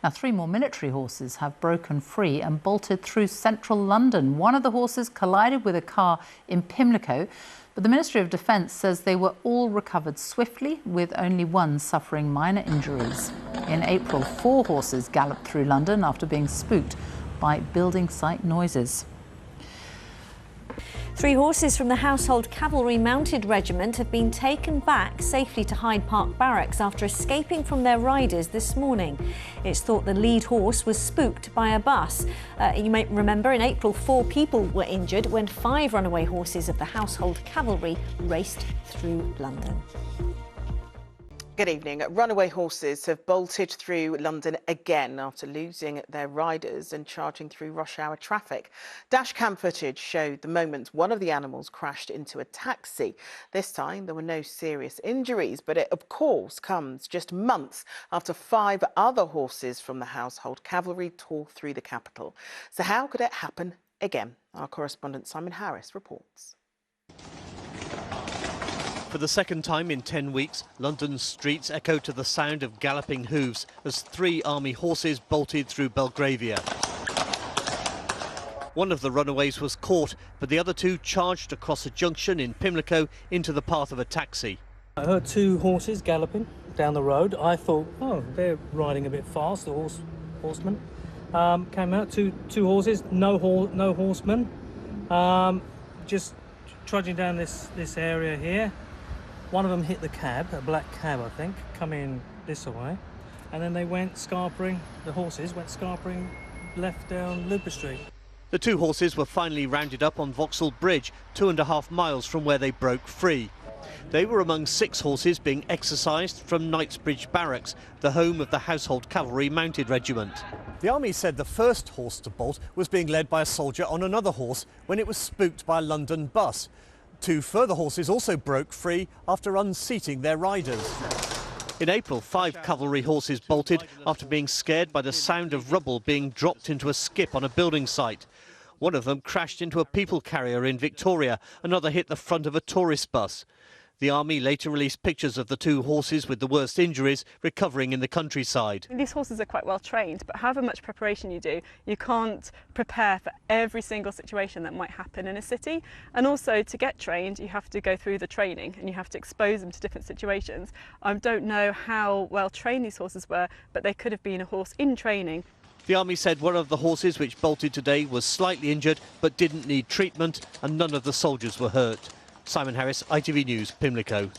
Now, 3 more military horses have broken free and bolted through central London. One of the horses collided with a car in Pimlico, but the Ministry of Defence says they were all recovered swiftly, with only one suffering minor injuries. In April, 4 horses galloped through London after being spooked by building site noises. 3 horses from the Household Cavalry Mounted Regiment have been taken back safely to Hyde Park Barracks after escaping from their riders this morning. It's thought the lead horse was spooked by a bus. You may remember in April 4 people were injured when 5 runaway horses of the Household Cavalry raced through London. Good evening. Runaway horses have bolted through London again after losing their riders and charging through rush hour traffic. Dash cam footage showed the moment one of the animals crashed into a taxi. This time there were no serious injuries, but it of course comes just months after 5 other horses from the Household Cavalry tore through the capital. So how could it happen again? Our correspondent Simon Harris reports. For the second time in 10 weeks, London's streets echo to the sound of galloping hooves as 3 army horses bolted through Belgravia. One of the runaways was caught, but the other 2 charged across a junction in Pimlico into the path of a taxi. I heard 2 horses galloping down the road. I thought, oh, they're riding a bit fast, the horsemen. Came out, two horses, no horsemen. Just trudging down this area here. One of them hit the cab, a black cab, I think, coming this way. And then they went scarpering, the horses went scarpering left down Looper Street. The 2 horses were finally rounded up on Vauxhall Bridge, 2.5 miles from where they broke free. They were among 6 horses being exercised from Knightsbridge Barracks, the home of the Household Cavalry Mounted Regiment. The Army said the first horse to bolt was being led by a soldier on another horse when it was spooked by a London bus. 2 further horses also broke free after unseating their riders. In April, 5 cavalry horses bolted after being scared by the sound of rubble being dropped into a skip on a building site. One of them crashed into a people carrier in Victoria, another hit the front of a tourist bus. The Army later released pictures of the 2 horses with the worst injuries recovering in the countryside. These horses are quite well trained, but however much preparation you do, you can't prepare for every single situation that might happen in a city. And also, to get trained, you have to go through the training and you have to expose them to different situations. I don't know how well trained these horses were, but they could have been a horse in training. The Army said one of the horses which bolted today was slightly injured but didn't need treatment, and none of the soldiers were hurt. Simon Harris, ITV News, Pimlico.